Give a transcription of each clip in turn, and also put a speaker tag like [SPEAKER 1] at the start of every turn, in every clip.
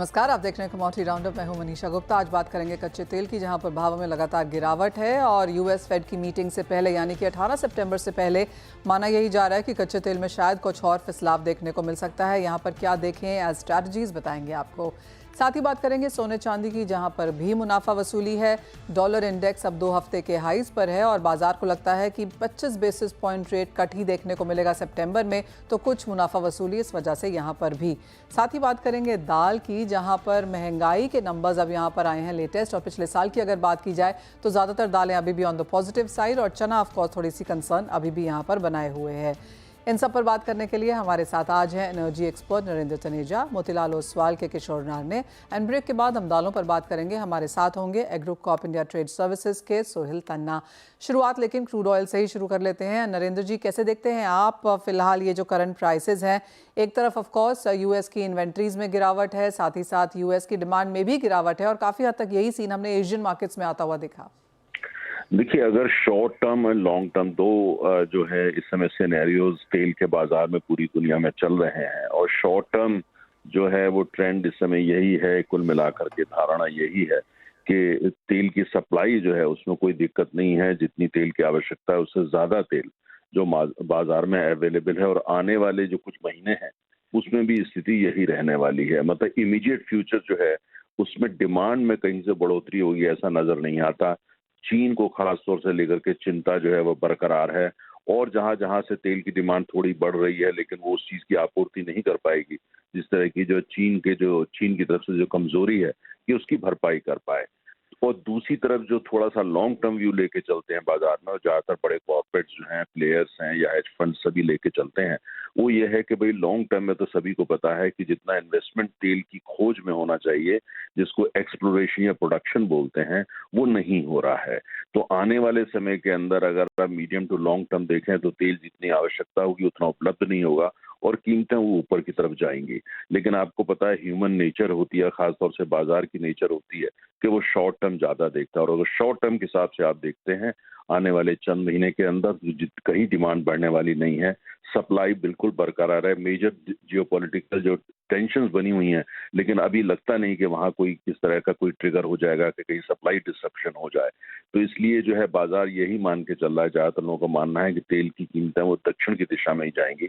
[SPEAKER 1] नमस्कार, आप देख रहे हैं कमोडिटी राउंडअप। मैं हूं मनीषा गुप्ता। आज बात करेंगे कच्चे तेल की, जहां पर भावों में लगातार गिरावट है और यूएस फेड की मीटिंग से पहले यानी कि 18 सितंबर से पहले माना यही जा रहा है कि कच्चे तेल में शायद कुछ और फिसलाव देखने को मिल सकता है। यहां पर क्या देखें एज स्ट्रैटेजीज बताएंगे आपको। साथ ही बात करेंगे सोने चांदी की, जहां पर भी मुनाफा वसूली है। डॉलर इंडेक्स अब 2 हफ्ते के हाईज पर है और बाजार को लगता है कि 25 बेसिस पॉइंट रेट कट ही देखने को मिलेगा सितंबर में, तो कुछ मुनाफा वसूली इस वजह से यहां पर भी। साथ ही बात करेंगे दाल की, जहां पर महंगाई के नंबर्स अब यहां पर आए हैं लेटेस्ट, और पिछले साल की अगर बात की जाए तो ज़्यादातर दालें अभी भी ऑन द पॉजिटिव साइड और चना ऑफ कोर्स थोड़ी सी कंसर्न अभी भी यहां पर बनाए हुए है। इन सब पर बात करने के लिए हमारे साथ आज हैं एनर्जी एक्सपर्ट नरेंद्र तनेजा, मोतीलाल ओसवाल के किशोर नारने। एंड ब्रेक के बाद हम दालों पर बात करेंगे। हमारे साथ होंगे एग्रुप कॉप इंडिया ट्रेड सर्विसेज के सोहिल तन्ना। शुरुआत लेकिन क्रूड ऑयल से ही शुरू कर लेते हैं। नरेंद्र जी, कैसे देखते हैं आप फिलहाल ये जो करंट प्राइसेस हैं? एक तरफ ऑफ कोर्स यूएस की इन्वेंट्रीज में गिरावट है, साथ ही साथ यूएस की डिमांड में भी गिरावट है और काफ़ी हद तक यही सीन हमने एशियन मार्केट्स में आता हुआ दिखा।
[SPEAKER 2] देखिए, अगर शॉर्ट टर्म और लॉन्ग टर्म दो जो है इस समय सिनेरियोज तेल के बाजार में पूरी दुनिया में चल रहे हैं, और शॉर्ट टर्म जो है वो ट्रेंड इस समय यही है, कुल मिलाकर के धारणा यही है कि तेल की सप्लाई जो है उसमें कोई दिक्कत नहीं है। जितनी तेल की आवश्यकता है उससे ज्यादा तेल जो बाजार में अवेलेबल है, और आने वाले जो कुछ महीने हैं उसमें भी स्थिति यही रहने वाली है। मतलब इमीडिएट फ्यूचर जो है उसमें डिमांड में कहीं से बढ़ोतरी होगी ऐसा नजर नहीं आता। चीन को खास तौर से लेकर के चिंता जो है वो बरकरार है, और जहां जहां से तेल की डिमांड थोड़ी बढ़ रही है लेकिन वो उस चीज की आपूर्ति नहीं कर पाएगी जिस तरह की जो चीन की तरफ से जो कमजोरी है कि उसकी भरपाई कर पाए। और दूसरी तरफ जो थोड़ा सा लॉन्ग टर्म व्यू लेके चलते हैं बाजार में, और ज्यादातर बड़े कॉर्पोरेट्स जो हैं, प्लेयर्स हैं या हेज फंड सभी लेके चलते हैं, वो ये है कि भाई लॉन्ग टर्म में तो सभी को पता है कि जितना इन्वेस्टमेंट तेल की खोज में होना चाहिए, जिसको एक्सप्लोरेशन या प्रोडक्शन बोलते हैं, वो नहीं हो रहा है। तो आने वाले समय के अंदर अगर आप मीडियम टू लॉन्ग टर्म देखें तो तेल जितनी आवश्यकता होगी उतना उपलब्ध नहीं होगा और कीमतें वो ऊपर की तरफ जाएंगी। लेकिन आपको पता है ह्यूमन नेचर होती है, खासतौर से बाजार की नेचर होती है कि वो शॉर्ट टर्म ज्यादा देखता है, और अगर शॉर्ट टर्म के हिसाब से आप देखते हैं आने वाले चंद महीने के अंदर कहीं डिमांड बढ़ने वाली नहीं है, सप्लाई बिल्कुल बरकरार है। मेजर जियोपॉलिटिकल जो टेंशंस बनी हुई हैं, लेकिन अभी लगता नहीं कि वहां कोई किस तरह का कोई ट्रिगर हो जाएगा कि कहीं सप्लाई डिसरप्शन हो जाए। तो इसलिए जो है बाजार यही मान के चल रहा है, ज्यादातर लोगों का मानना है कि तेल की कीमतें वो दक्षिण की दिशा में ही जाएंगी,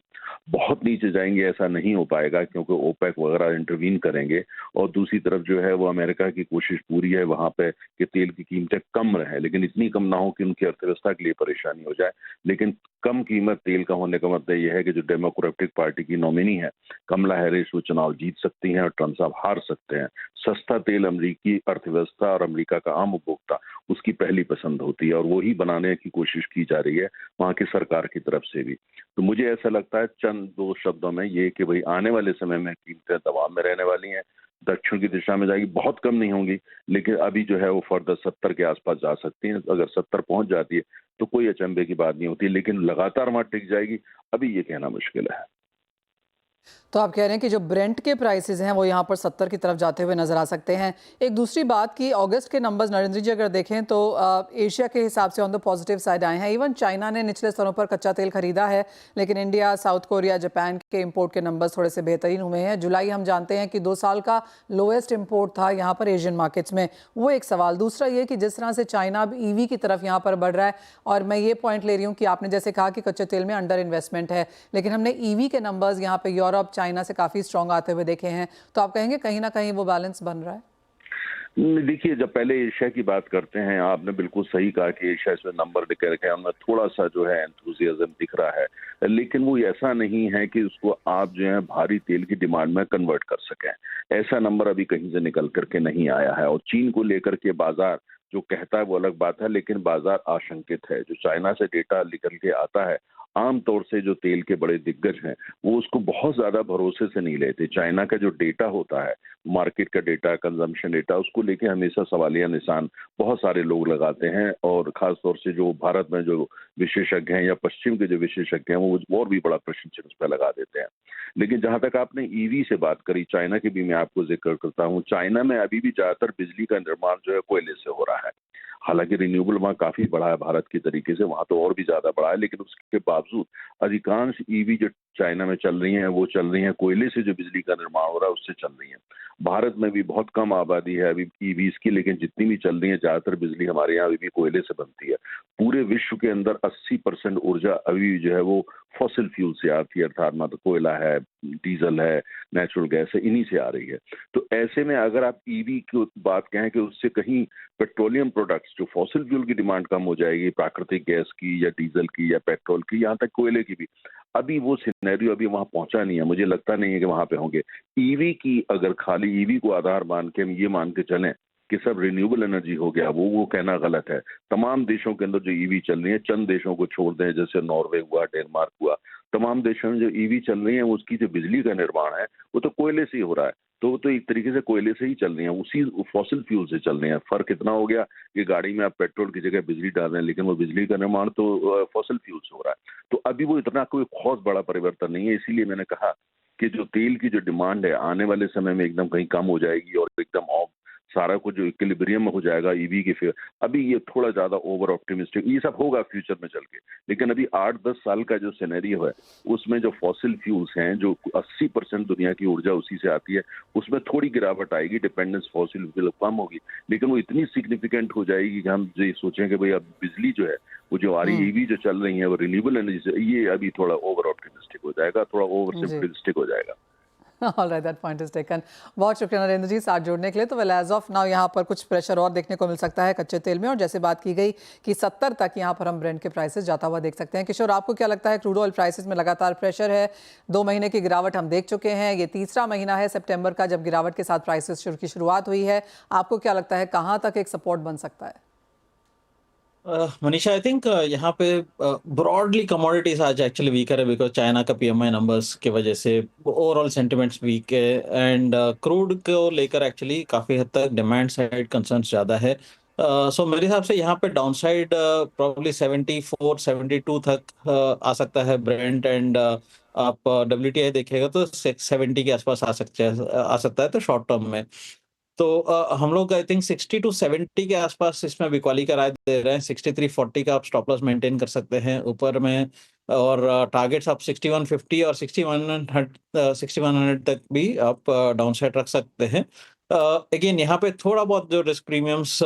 [SPEAKER 2] बहुत नीचे जाएंगे ऐसा नहीं हो पाएगा क्योंकि ओपेक वगैरह इंटरवीन करेंगे, और दूसरी तरफ जो है वो अमेरिका की कोशिश पूरी है वहां पे कि तेल की कीमतें कम रहे, लेकिन इतनी कम ना हो कि उनकी अर्थव्यवस्था के लिए परेशानी हो जाए। लेकिन कम कीमत तेल का होने का मतलब यह है कि जो डेमोक्रेटिक पार्टी की नॉमिनी है कमला हैरिस, वो चुनाव जीत सकती हैं और ट्रंप साहब हार सकते हैं। सस्ता तेल अमेरिकी अर्थव्यवस्था और अमेरिका का आम उपभोक्ता उसकी पहली पसंद होती है, और वही बनाने की कोशिश की जा रही है वहां की सरकार की तरफ से भी। तो मुझे ऐसा लगता है चंद दो शब्दों में ये कि भाई आने वाले समय में कीमतें दबाव में रहने वाली हैं, दक्षिण की दिशा में जाएगी, बहुत कम नहीं होंगी, लेकिन अभी जो है वो फर्दर 70 के आसपास जा सकती हैं। अगर 70 पहुंच जाती है तो कोई अचंभे की बात नहीं होती, लेकिन लगातार वहां टिक जाएगी अभी ये कहना मुश्किल है।
[SPEAKER 1] तो आप कह रहे हैं कि जो ब्रेंट के प्राइसेस हैं वो यहाँ पर 70 की तरफ जाते हुए नजर आ सकते हैं। एक दूसरी बात कि अगस्त के नंबर्स नरेंद्र जी अगर देखें तो एशिया के हिसाब से ऑन द पॉजिटिव साइड आए हैं। इवन चाइना ने निचले स्तरों पर कच्चा तेल खरीदा है, लेकिन इंडिया, साउथ कोरिया, जापान के इंपोर्ट के नंबर्स थोड़े से बेहतरीन हुए हैं। जुलाई हम जानते हैं कि 2 साल का लोएस्ट इंपोर्ट था यहाँ पर एशियन मार्केट्स में, वो एक सवाल। दूसरा ये कि जिस तरह से चाइना अब ईवी की तरफ यहाँ पर बढ़ रहा है, और मैं ये पॉइंट ले रही हूँ कि आपने जैसे कहा कि कच्चे तेल में अंडर इन्वेस्टमेंट है, लेकिन हमने ईवी के नंबर्स यहाँ पे यूरोप, चाइना से काफ़ी स्ट्रॉन्ग आते हुए देखे हैं, तो आप कहेंगे कहीं ना कहीं वो बैलेंस बन रहा है?
[SPEAKER 2] देखिए, जब पहले एशिया की बात करते हैं, आपने बिल्कुल सही कहा कि एशिया इसमें नंबर दिख रखे हैं, उनमें थोड़ा सा जो है एंथुजियाज्म दिख रहा है, लेकिन वो ऐसा नहीं है कि उसको आप जो है भारी तेल की डिमांड में कन्वर्ट कर सकें। ऐसा नंबर अभी कहीं से निकल करके नहीं आया है, और चीन को लेकर के बाजार जो कहता है वो अलग बात है, लेकिन बाजार आशंकित है। जो चाइना से डेटा निकल के आता है, आमतौर से जो तेल के बड़े दिग्गज हैं वो उसको बहुत ज्यादा भरोसे से नहीं लेते। चाइना का जो डेटा होता है, मार्केट का डेटा, कंजम्पशन डेटा, उसको लेके हमेशा सवालिया निशान बहुत सारे लोग लगाते हैं, और खास तौर से जो भारत में जो विशेषज्ञ हैं या पश्चिम के जो विशेषज्ञ हैं वो और भी बड़ा प्रश्न चिन्ह उस पर लगा देते हैं। लेकिन जहां तक आपने ईवी से बात करी, चाइना की भी मैं आपको जिक्र करता हूँ। चाइना में अभी भी ज्यादातर बिजली का निर्माण जो है कोयले से हो रहा है। हालांकि रिन्यूएबल वहाँ काफी बढ़ा है भारत के तरीके से, वहाँ तो और भी ज्यादा बढ़ा है, लेकिन उसके बावजूद अधिकांश ईवी जो चाइना में चल रही हैं वो चल रही हैं कोयले से, जो बिजली का निर्माण हो रहा है उससे चल रही हैं। भारत में भी बहुत कम आबादी है अभी ईवीज की, लेकिन जितनी भी चल रही है ज्यादातर बिजली हमारे यहाँ अभी भी कोयले से बनती है। पूरे विश्व के अंदर 80% ऊर्जा अभी जो है वो फॉसिल फ्यूल से आती है, अर्थात ना तो कोयला है, डीजल है, नेचुरल गैस है, इन्हीं से आ रही है। तो ऐसे में अगर आप ईवी की बात कहें कि उससे कहीं पेट्रोलियम प्रोडक्ट्स, जो फॉसिल फ्यूल की डिमांड कम हो जाएगी, प्राकृतिक गैस की या डीजल की या पेट्रोल की, यहाँ तक कोयले की भी, अभी वो सिनेरियो अभी वहां पहुंचा नहीं है, मुझे लगता नहीं है कि वहां पे होंगे। ईवी की अगर खाली ईवी को आधार मान के हम ये मान के चलें कि सब रिन्यूएबल एनर्जी हो गया, वो कहना गलत है। तमाम देशों के अंदर जो ईवी चल रही है, चंद देशों को छोड़ दें जैसे नॉर्वे हुआ, डेनमार्क हुआ, तमाम देशों में जो ईवी चल रही है उसकी जो बिजली का निर्माण है वो तो कोयले से ही हो रहा है। तो एक तरीके से कोयले से ही चल रही है, उसी फॉसिल फ्यूल से चल रही है। फर्क इतना हो गया कि गाड़ी में आप पेट्रोल की जगह बिजली डाल रहे हैं, लेकिन वो बिजली का निर्माण तो फॉसिल फ्यूल से हो रहा है। तो अभी वो इतना कोई बहुत बड़ा परिवर्तन नहीं है, इसीलिए मैंने कहा कि जो तेल की जो डिमांड है आने वाले समय में एकदम कहीं कम हो जाएगी और एकदम ऑफ सारा कुछ जो इक्विलिब्रियम में हो जाएगा ईवी के फिर। अभी ये थोड़ा ज्यादा ओवर ऑप्टिमिस्टिक, ये सब होगा फ्यूचर में चल के, लेकिन अभी 8-10 साल का जो सिनेरियो है उसमें जो फॉसिल फ्यूल्स हैं, जो 80% दुनिया की ऊर्जा उसी से आती है, उसमें थोड़ी गिरावट आएगी, डिपेंडेंस फॉसिल फ्यूल कम होगी, लेकिन वो इतनी सिग्निफिकेंट हो जाएगी कि हम ये सोचें कि भाई अब बिजली जो है वो जो आ रही ईवी जो चल रही है वो रिन्यूएबल एनर्जी से, ये अभी थोड़ा ओवर ऑप्टिमिस्टिक हो जाएगा, थोड़ा ओवर
[SPEAKER 1] जी।
[SPEAKER 2] सिंपलिस्टिक हो जाएगा।
[SPEAKER 1] All right, that point is taken. बहुत शुक्रिया नरेंद्र जी साथ जोड़ने के लिए। तो वेल एज ऑफ नाउ यहाँ पर कुछ प्रेशर और देखने को मिल सकता है कच्चे तेल में, और जैसे बात की गई कि 70 तक यहाँ पर हम ब्रेंट के प्राइसेस जाता हुआ देख सकते हैं। किशोर, आपको क्या लगता है, क्रूड ऑयल प्राइसेस में लगातार प्रेशर है, 2 महीने की गिरावट हम देख चुके हैं, ये तीसरा महीना है सितंबर का जब गिरावट के साथ प्राइसेस की शुरुआत हुई है, आपको क्या लगता है कहाँ तक एक सपोर्ट बन सकता है?
[SPEAKER 3] मनीषा, आई थिंक यहाँ पे ब्रॉडली कमोडिटीज आज एक्चुअली वीकर है बिकॉज चाइना का पीएमआई नंबर्स की वजह से ओवरऑल सेंटिमेंट्स वीक है, एंड क्रूड को लेकर एक्चुअली काफी हद तक डिमांड साइड कंसर्न्स ज्यादा है। सो मेरे हिसाब से यहाँ पे डाउन साइड प्रॉब्ली 74-72 तक आ सकता है ब्रेंट, एंड आप WTI देखेगा तो 70 के आसपास आ सकता है तो शॉर्ट टर्म में। तो हम लोग आई थिंक 60 टू 70 के आसपास इसमें बिकवाली का राय दे रहे हैं। 63-40 का आप स्टॉप लॉस मेंटेन कर सकते हैं ऊपर में, और टारगेट्स आप 6150 और 6100 तक भी आप डाउन साइड रख सकते हैं। अगेन यहाँ पे थोड़ा बहुत जो रिस्क प्रीमियम्स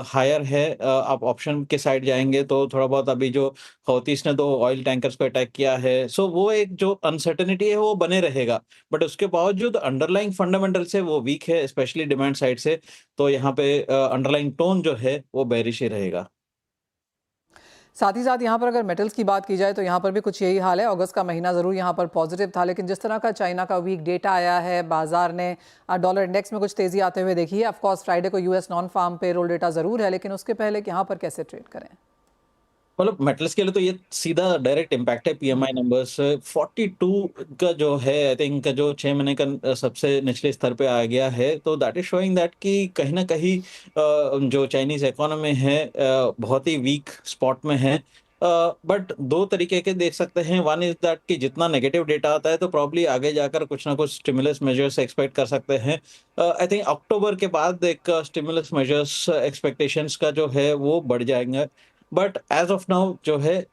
[SPEAKER 3] हायर है, आप ऑप्शन के साइड जाएंगे तो थोड़ा बहुत अभी जो हौतीस ने 2 ऑयल टैंकर्स को अटैक किया है, सो वो एक जो अनसर्टेनिटी है वो बने रहेगा, बट उसके बावजूद अंडरलाइंग फंडामेंटल्स है वो वीक है, स्पेशली डिमांड साइड से। तो यहाँ पे अंडरलाइंग टोन जो है वो बेरिश ही रहेगा।
[SPEAKER 1] साथ ही साथ यहाँ पर अगर मेटल्स की बात की जाए तो यहाँ पर भी कुछ यही हाल है। अगस्त का महीना ज़रूर यहाँ पर पॉजिटिव था, लेकिन जिस तरह का चाइना का वीक डेटा आया है, बाजार ने डॉलर इंडेक्स में कुछ तेज़ी आते हुए देखी है। ऑफकोर्स फ्राइडे को US non farm payroll data ज़रूर है, लेकिन उसके पहले यहाँ पर कैसे ट्रेड करें?
[SPEAKER 3] मतलब मेटल्स के लिए तो ये सीधा डायरेक्ट इम्पैक्ट है पीएमआई नंबर्स 42 का जो है, आई थिंक जो 6 महीने का सबसे निचले स्तर पे आ गया है, तो दैट इज शोइंग दैट कि कहीं ना कहीं जो चाइनीज इकोनॉमी है बहुत ही वीक स्पॉट में है। बट 2 तरीके के देख सकते हैं। वन इज दैट कि जितना नेगेटिव डेटा आता है तो प्रॉब्ली आगे जाकर कुछ ना कुछ स्टिमुलस मेजर्स एक्सपेक्ट कर सकते हैं। आई थिंक अक्टूबर के बाद एक स्टिमुलस मेजर्स एक्सपेक्टेशंस का जो है वो बढ़ जाएंगे, बट एज ऑफ नाउ जो है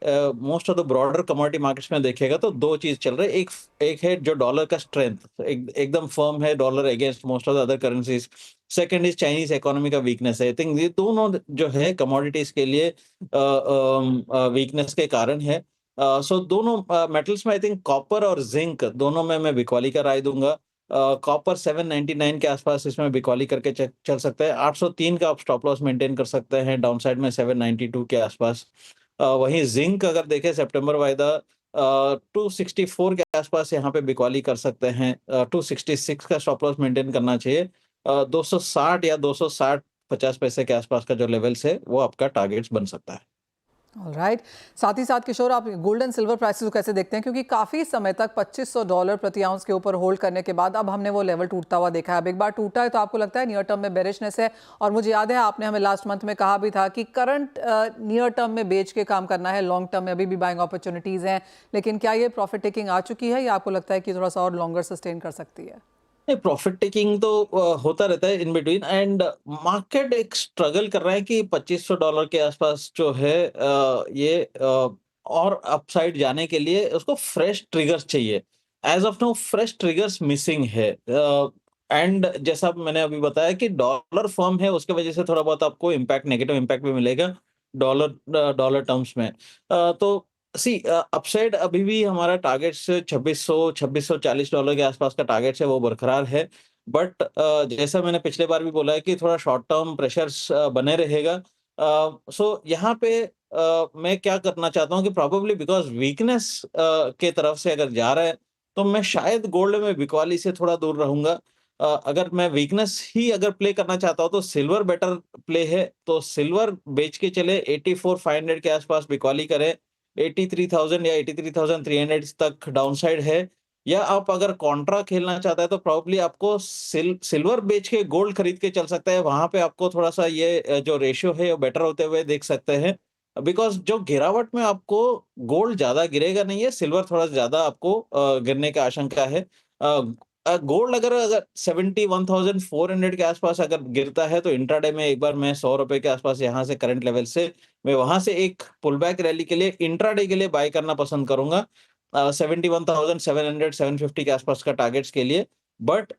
[SPEAKER 3] most of the broader commodity markets में देखेगा तो 2 चीज चल रहे हैं। एक है जो डॉलर का स्ट्रेंथ, एकदम फर्म है dollar against most of the other currencies. Second is Chinese economy का वीकनेस है। आई थिंक ये दोनों जो है कमोडिटीज के लिए वीकनेस के कारण है। सो दोनों मेटल्स में आई थिंक कॉपर और जिंक दोनों में मैं बिकवाली का राय दूंगा। कॉपर 799 के आसपास इसमें बिकवाली करके चल सकता है। 803 का आप स्टॉप लॉस मेंटेन कर सकते हैं, डाउन साइड में 792 के आसपास। वहीं जिंक अगर देखें सितंबर वायदा 264 के आसपास यहाँ पे बिकवाली कर सकते हैं। 266 का स्टॉप लॉस मेंटेन करना चाहिए। 260 या 260-50 पैसे के आसपास का जो लेवल्स है वो आपका टारगेट्स बन सकता है।
[SPEAKER 1] ऑलराइट। साथ ही साथ किशोर, आप गोल्ड एंड सिल्वर प्राइसेस को कैसे देखते हैं, क्योंकि काफ़ी समय तक $2500 प्रति आउंस के ऊपर होल्ड करने के बाद अब हमने वो लेवल टूटता हुआ देखा है। अब एक बार टूटा है तो आपको लगता है नियर टर्म में बेरिशनेस है? और मुझे याद है आपने हमें लास्ट मंथ में कहा भी था कि करंट नियर टर्म में बेच के काम करना है, लॉन्ग टर्म में अभी भी बाइंग अपॉर्चुनिटीज़ हैं, लेकिन क्या ये प्रॉफिट टेकिंग आ चुकी है या आपको लगता है कि थोड़ा सा और लॉन्गर सस्टेन कर सकती है?
[SPEAKER 3] नहीं, प्रॉफिट टेकिंग तो होता रहता है इन बिटवीन, एंड मार्केट एक स्ट्रगल कर रहा है कि $2500 के आसपास जो है, ये और अपसाइड जाने के लिए उसको फ्रेश ट्रिगर्स चाहिए। As of now fresh triggers missing है, एंड जैसा मैंने अभी बताया कि डॉलर फर्म है, उसके वजह से थोड़ा बहुत आपको इम्पैक्ट, नेगेटिव इम्पैक्ट भी मिलेगा डॉलर डॉलर टर्म्स में। तो सी अपसाइड अभी भी हमारा टारगेट से $2640 के आसपास का टारगेट है, वो बरकरार है। बट जैसा मैंने पिछले बार भी बोला है कि थोड़ा शॉर्ट टर्म प्रेशर्स बने रहेगा। सो यहाँ पे मैं क्या करना चाहता हूँ कि प्रोबेबली बिकॉज़ वीकनेस के तरफ से अगर जा रहा है, तो मैं शायद गोल्ड में बिकवाली से थोड़ा दूर रहूँगा। अगर मैं वीकनेस ही अगर प्ले करना चाहता हूँ, तो सिल्वर बेटर प्ले है, तो सिल्वर बेच के चले 84,500 के आसपास बिकवाली करें। 83,000 या 83,300 तक डाउनसाइड है। या आप अगर कॉन्ट्रा खेलना चाहता है, तो प्रोबब्ली आपको सिल्वर बेच के गोल्ड खरीद के चल सकता है। वहाँ पे आपको थोड़ा-सा ये जो रेशियो है वो बेटर होते हुए देख सकते हैं। बिकॉज़ जो गिरावट में आपको गोल्ड ज़्यादा गिरेगा नहीं है, सिल्वर थोड़ा ज़्यादा आपको गिरने का आशंका है। गोल्ड अगर अगर 71,400 के आसपास अगर गिरता है, तो इंट्राडे में एक बार मैं ₹100 के आसपास यहाँ से करंट लेवल से मैं वहाँ से एक पुलबैक रैली के लिए इंट्राडे के लिए बाय करना पसंद करूँगा। 71,700 750 के आसपास का टारगेट्स के लिए। बट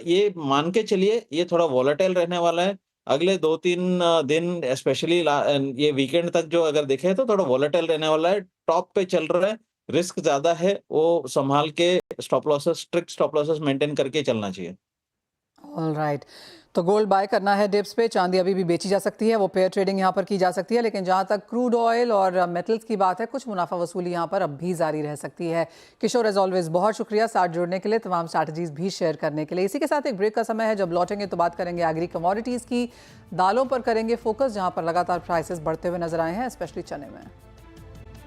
[SPEAKER 3] ये मान के चलिए ये थोड़ा वोलेटाइल रहने वाला है। अगले 2-3 दिन स्पेशली ये वीकेंड तक जो अगर देखें, तो थोड़ा वोलेटाइल रहने वाला है। टॉप पे चल रहा है, रिस्क ज़्यादा है, वो सँभाल के stop losses, strict stop losses maintain करके चलना चाहिए।
[SPEAKER 1] ऑलराइट, तो गोल्ड बाय करना है डिप्स पे, चांदी अभी भी बेची जा सकती है, वो पेयर ट्रेडिंग यहाँ पर की जा सकती है, लेकिन जहाँ तक क्रूड ऑयल और मेटल्स की बात है, कुछ मुनाफा वसूली यहाँ पर अब भी जारी रह सकती है। किशोर एज ऑलवेज बहुत शुक्रिया साथ जुड़ने के लिए, तमाम स्ट्रैटेजीज भी शेयर करने के लिए। इसी के साथ एक ब्रेक का समय है, जब लौटेंगे तो बात करेंगे एग्री कमोडिटीज़ की, दालों पर करेंगे फोकस, जहाँ पर लगातार प्राइसेस बढ़ते हुए नजर आए हैं, स्पेशली चने में।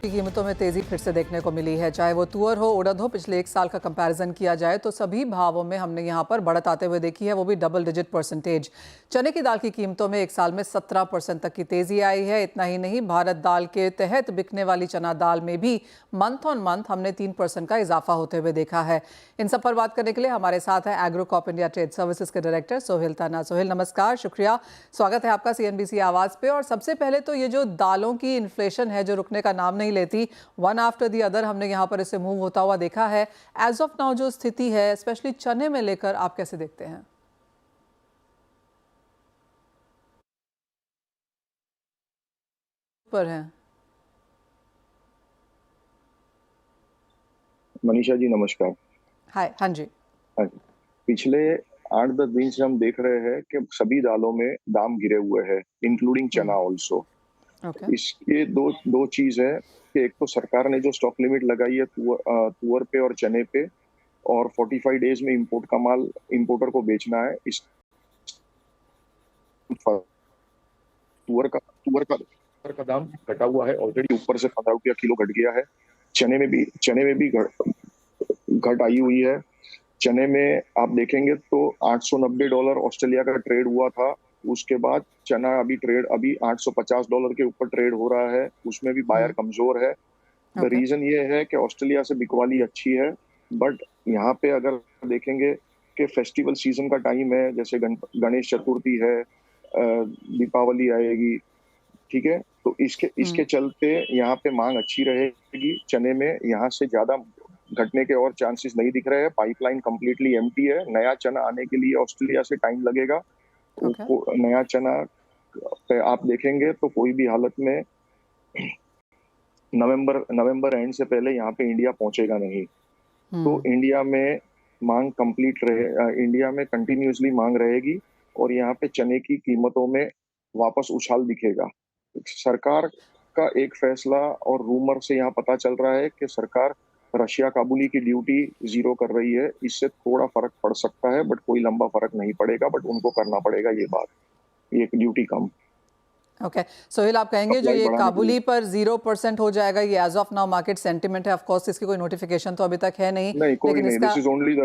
[SPEAKER 1] की कीमतों में तेजी फिर से देखने को मिली है, चाहे वो तुअर हो, उड़द हो। पिछले एक साल का कंपैरिजन किया जाए तो सभी भावों में हमने यहाँ पर बढ़त आते हुए देखी है, वो भी डबल डिजिट परसेंटेज। चने की दाल की कीमतों में एक साल में 17% तक की तेजी आई है। इतना ही नहीं, भारत दाल के तहत बिकने वाली चना दाल में भी मंथ ऑन मंथ हमने 3% का इजाफा होते हुए देखा है। इन सब पर बात करने के लिए हमारे साथ है एग्रोकॉप इंडिया ट्रेड सर्विसेज के डायरेक्टर सोहेल ताना। सोहेल नमस्कार, शुक्रिया, स्वागत है आपका CNBC आवाज़ पे। और सबसे पहले तो ये जो दालों की इन्फ्लेशन है, जो रुकने का नाम नहीं लेती, वन आफ्टर दी अदर हमने यहाँ पर इसे मूव होता हुआ देखा है। एज ऑफ नाउ जो स्थिति है, स्पेशली चने में लेकर, आप कैसे देखते हैं? पर है
[SPEAKER 4] मनीषा जी, नमस्कार।
[SPEAKER 1] हाय, हाँ जी।
[SPEAKER 4] हाँ जी। पिछले 8-10 दिन से हम देख रहे हैं कि सभी दालों में दाम गिरे हुए हैं, इंक्लूडिंग चना ऑल्सो।
[SPEAKER 1] ओके,
[SPEAKER 4] इसके दो चीज है कि एक तो सरकार ने जो स्टॉक लिमिट लगाई है तुअर पे और चने पे, और 45 डेज में इंपोर्ट का माल इंपोर्टर को बेचना है। इस तुअर का दाम घटा हुआ है ऑलरेडी, ऊपर से ₹15 किलो घट गया है। चने में भी घट आई हुई है। चने में आप देखेंगे तो $890 ऑस्ट्रेलिया का ट्रेड हुआ था। उसके बाद चना अभी $850 के ऊपर ट्रेड हो रहा है, उसमें भी बायर कमजोर है। द रीजन ये है कि ऑस्ट्रेलिया से बिकवाली अच्छी है, बट यहाँ पे अगर देखेंगे कि फेस्टिवल सीजन का टाइम है, जैसे गणेश चतुर्थी है, दीपावली आएगी, ठीक है, तो इसके चलते यहाँ पे मांग अच्छी रहेगी। चने में यहाँ से ज्यादा घटने के और चांसेस नहीं दिख रहे हैं। पाइपलाइन कंप्लीटली एम्प्टी है। नया चना आने के लिए ऑस्ट्रेलिया से टाइम लगेगा। नया चना पे आप देखेंगे तो कोई भी हालत में नवंबर एंड से पहले यहाँ पे इंडिया पहुंचेगा नहीं। तो इंडिया में इंडिया में कंटिन्यूसली मांग रहेगी, और यहाँ पे चने की कीमतों में वापस उछाल दिखेगा। सरकार का एक फैसला और रूमर से यहाँ पता चल रहा है कि सरकार रशिया काबुली की ड्यूटी 0 कर रही है। इससे थोड़ा फर्क पड़ सकता है, बट कोई लंबा फर्क नहीं पड़ेगा, बट उनको करना पड़ेगा ये ड्यूटी कम।
[SPEAKER 1] ओके, सोहेल, आप कहेंगे जो ये काबुली पर 0% हो जाएगा, ये as of now market sentiment है। ऑफ कोर्स इसकी कोई नोटिफिकेशन तो अभी तक है नहीं,
[SPEAKER 4] कोई
[SPEAKER 1] लेकिन
[SPEAKER 4] नहीं, this is only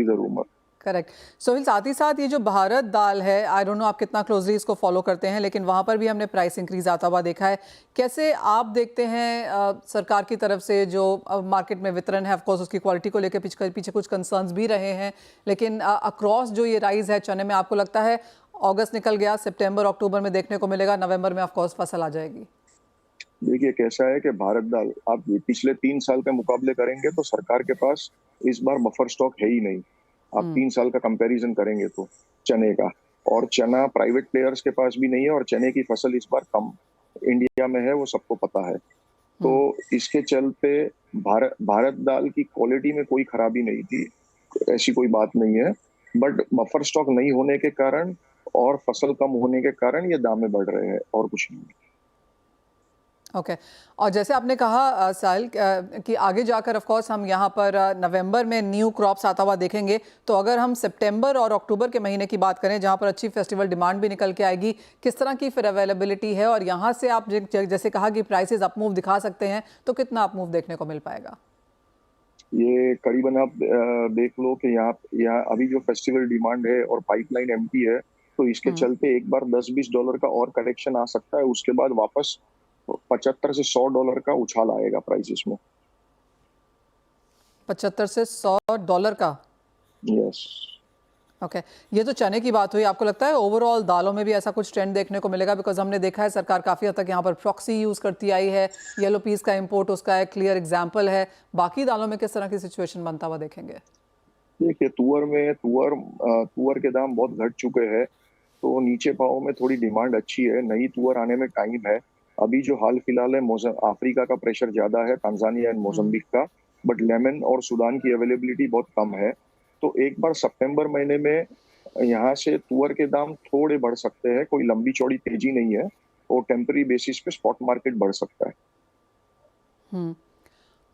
[SPEAKER 4] the rumour.
[SPEAKER 1] Correct. Sohil, साथ ही साथ ये जो भारत दाल है, आई डोंट नो आप कितना क्लोजली इसको फॉलो करते हैं, लेकिन वहाँ पर भी हमने प्राइस इंक्रीज आता हुआ देखा है। कैसे आप देखते हैं सरकार की तरफ से जो मार्केट में वितरण है, ऑफकोर्स उसकी क्वालिटी को लेकर पीछे पीछे कुछ कंसर्न्स भी रहे हैं, लेकिन अक्रॉस जो ये राइज है चने में, आपको लगता है अगस्त निकल गया, सितंबर अक्टूबर में देखने को मिलेगा, नवंबर में ऑफकोर्स फसल आ जाएगी?
[SPEAKER 4] देखिए कैसा है कि भारत दाल आप पिछले 3 साल के मुकाबले करेंगे तो सरकार के पास इस बार बफर स्टॉक है ही नहीं। आप 3 साल का कंपैरिजन करेंगे तो चने का, और चना प्राइवेट प्लेयर्स के पास भी नहीं है, और चने की फसल इस बार कम इंडिया में है, वो सबको पता है। तो इसके चलते भारत दाल की क्वालिटी में कोई खराबी नहीं थी, ऐसी कोई बात नहीं है, बट बफर स्टॉक नहीं होने के कारण और फसल कम होने के कारण ये दाम में बढ़ रहे हैं, और कुछ नहीं।
[SPEAKER 1] ओके। और जैसे आपने कहा साहिल कि आगे जाकर ऑफ कोर्स हम यहाँ पर नवंबर में न्यू क्रॉप्स आता हुआ देखेंगे, तो अगर हम सितंबर और अक्टूबर के महीने की बात करें जहाँ पर अच्छी फेस्टिवल डिमांड भी निकल के आएगी, किस तरह की फिर अवेलेबिलिटी है? और यहाँ से आप जैसे कहा कि प्राइसेस अप मूव दिखा सकते हैं, तो कितना अप मूव देखने को मिल पाएगा?
[SPEAKER 4] ये करीबन आप देख लो कि यहाँ अभी जो फेस्टिवल डिमांड है और पाइपलाइन एम्प्टी है, तो इसके चलते एक बार $10-20 का और करेक्शन आ सकता है, उसके बाद वापस $75 से $100 का उछाल आएगा प्राइसेस में।
[SPEAKER 1] 75 से $100 का?
[SPEAKER 4] यस।
[SPEAKER 1] ओके। ये तो चने की बात हुई। आपको लगता है ओवरऑल दालों में भी ऐसा कुछ ट्रेंड देखने को मिलेगा? बिकॉज हमने देखा है सरकार काफ़ी हद तक यहाँ पर प्रॉक्सी यूज़ करती आई है, येलो पीस का इंपोर्ट उसका एक क्लियर एग्जाम्पल है। बाकी दालों में किस तरह की सिचुएशन बनता हुआ देखेंगे?
[SPEAKER 4] देखिए तुअर के दाम बहुत घट चुके हैं, तो नीचे भाव में थोड़ी डिमांड अच्छी है, नई तुअर आने में टाइम है। अभी जो हाल फिलहाल है अफ्रीका का प्रेशर ज्यादा है, तांजानिया एंड मोजम्बिक का, बट लेमन और सूडान की अवेलेबिलिटी बहुत कम है। तो एक बार सितंबर महीने में यहाँ से तुअर के दाम थोड़े बढ़ सकते हैं, कोई लंबी चौड़ी तेजी नहीं है, और टेम्पररी बेसिस पे स्पॉट मार्केट बढ़ सकता है।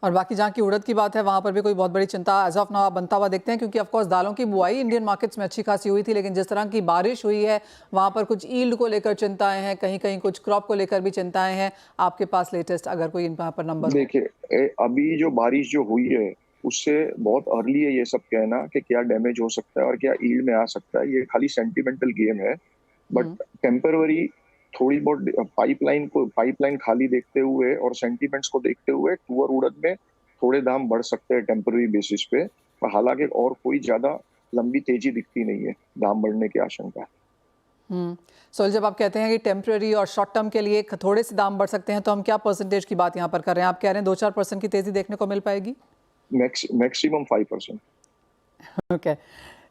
[SPEAKER 1] और बाकी जहाँ की उड़द की बात है, वहाँ पर भी कोई बहुत बड़ी चिंता एज ऑफ नाउ आप बनता हुआ देखते हैं? क्योंकि ऑफकोर्स दालों की बुआई इंडियन मार्केट्स में अच्छी खासी हुई थी, लेकिन जिस तरह की बारिश हुई है वहाँ पर कुछ ईल्ड को लेकर चिंताएं हैं, कहीं कहीं कुछ क्रॉप को लेकर भी चिंताएं हैं। आपके पास लेटेस्ट अगर कोई यहाँ पर नंबर?
[SPEAKER 4] देखिए अभी जो बारिश जो हुई है उससे बहुत अर्ली है ये सब कहना कि क्या डैमेज हो सकता है और क्या ईल्ड में आ सकता है। ये खाली सेंटिमेंटल गेम है, बट टेम्पररी थोड़ी बहुत पाइपलाइन खाली देखते हुए और सेंटिमेंट्स को देखते हुए तुअर उड़द में थोड़े दाम बढ़ सकते हैं टेम्पररी बेसिस पे, पर हालांकि और कोई ज्यादा लंबी तेजी दिखती नहीं है दाम बढ़ने की आशंका।
[SPEAKER 1] सो जब आप कहते हैं कि टेम्पररी और शॉर्ट टर्म के लिए थोड़े से दाम बढ़ सकते हैं, तो हम क्या परसेंटेज की बात यहाँ पर कर रहे हैं? आप कह रहे हैं 2-4% की तेजी देखने को मिल पाएगी?
[SPEAKER 4] मैक्सिमम 5%।
[SPEAKER 1] ओके।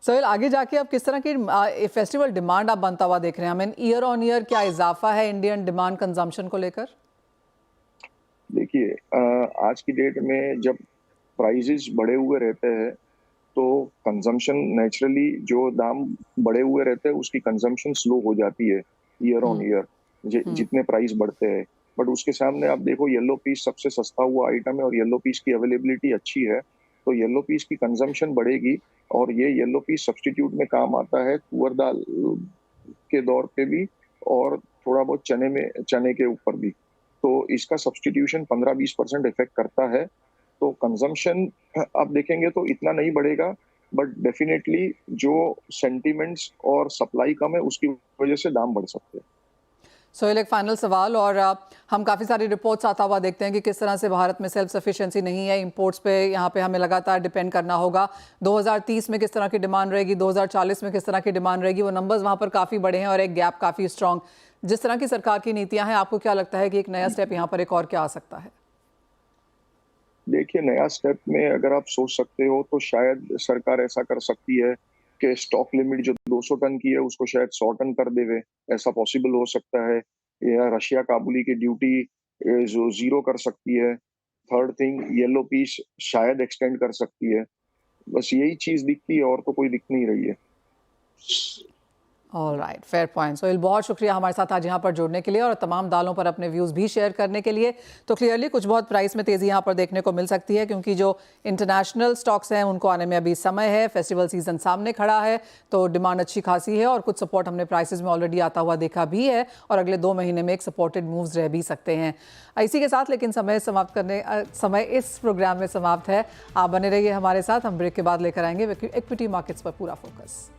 [SPEAKER 1] सोहेल, आगे जाके आप किस तरह की फेस्टिवल डिमांड आप बनता हुआ देख रहे हैं? हमें ईयर ऑन ईयर क्या इजाफा है इंडियन डिमांड कंजम्पशन को लेकर?
[SPEAKER 4] देखिए आज की डेट में जब प्राइसेस बढ़े हुए रहते हैं तो कंजम्पशन नेचुरली, जो दाम बढ़े हुए रहते हैं उसकी कंजम्पशन स्लो हो जाती है ईयर ऑन ईयर जितने प्राइस बढ़ते हैं। बट उसके सामने आप देखो येलो पीस सबसे सस्ता हुआ आइटम है और येलो पीस की अवेलेबिलिटी अच्छी है, तो येलो पीस की कंजम्पशन बढ़ेगी और ये येलो पीस सब्स्टिट्यूट में काम आता है तुअर दाल के दौर पे भी और थोड़ा बहुत चने के ऊपर भी। तो इसका सब्स्टिट्यूशन 15-20% इफेक्ट करता है। तो कंजम्पशन आप देखेंगे तो इतना नहीं बढ़ेगा, बट डेफिनेटली जो सेंटिमेंट्स और सप्लाई कम है उसकी वजह से दाम बढ़ सकते हैं।
[SPEAKER 1] सोहेल, एक फाइनल सवाल, और हम काफ़ी सारी रिपोर्ट्स आता हुआ देखते हैं कि किस तरह से भारत में सेल्फ सफिशिएंसी नहीं है, इंपोर्ट्स पे यहाँ पे हमें लगातार डिपेंड करना होगा। 2030 में किस तरह की डिमांड रहेगी, 2040 में किस तरह की डिमांड रहेगी, वो नंबर्स वहाँ पर काफ़ी बड़े हैं और एक गैप काफ़ी स्ट्रॉन्ग। जिस तरह की सरकार की नीतियाँ हैं, आपको क्या लगता है कि एक नया स्टेप यहाँ पर एक और क्या आ सकता है?
[SPEAKER 4] देखिए नया स्टेप में अगर आप सोच सकते हो तो शायद सरकार ऐसा कर सकती है कि स्टॉक लिमिट जो 200 टन की है उसको शायद 100 टन कर देवे, ऐसा पॉसिबल हो सकता है। या रशिया काबुली की ड्यूटी जो 0 कर सकती है। थर्ड थिंग, येलो पीस शायद एक्सटेंड कर सकती है। बस यही चीज दिखती है और तो कोई दिख नहीं रही है।
[SPEAKER 1] All right, fair point. Sohail, बहुत शुक्रिया हमारे साथ आज यहाँ पर जुड़ने के लिए और तमाम दालों पर अपने व्यूज़ भी शेयर करने के लिए। तो क्लियरली कुछ बहुत प्राइस में तेज़ी यहाँ पर देखने को मिल सकती है, क्योंकि जो इंटरनेशनल स्टॉक्स हैं उनको आने में अभी समय है, फेस्टिवल सीजन सामने खड़ा है, तो डिमांड अच्छी खासी है और कुछ सपोर्ट हमने प्राइसेस में ऑलरेडी आता हुआ देखा भी है और अगले 2 महीने में एक सपोर्टेड मूव्स रह भी सकते हैं। इसी के साथ लेकिन समय इस प्रोग्राम में समाप्त है। आप बने रहिए हमारे साथ, हम ब्रेक के बाद लेकर आएंगे इक्विटी मार्केट्स पर पूरा फोकस।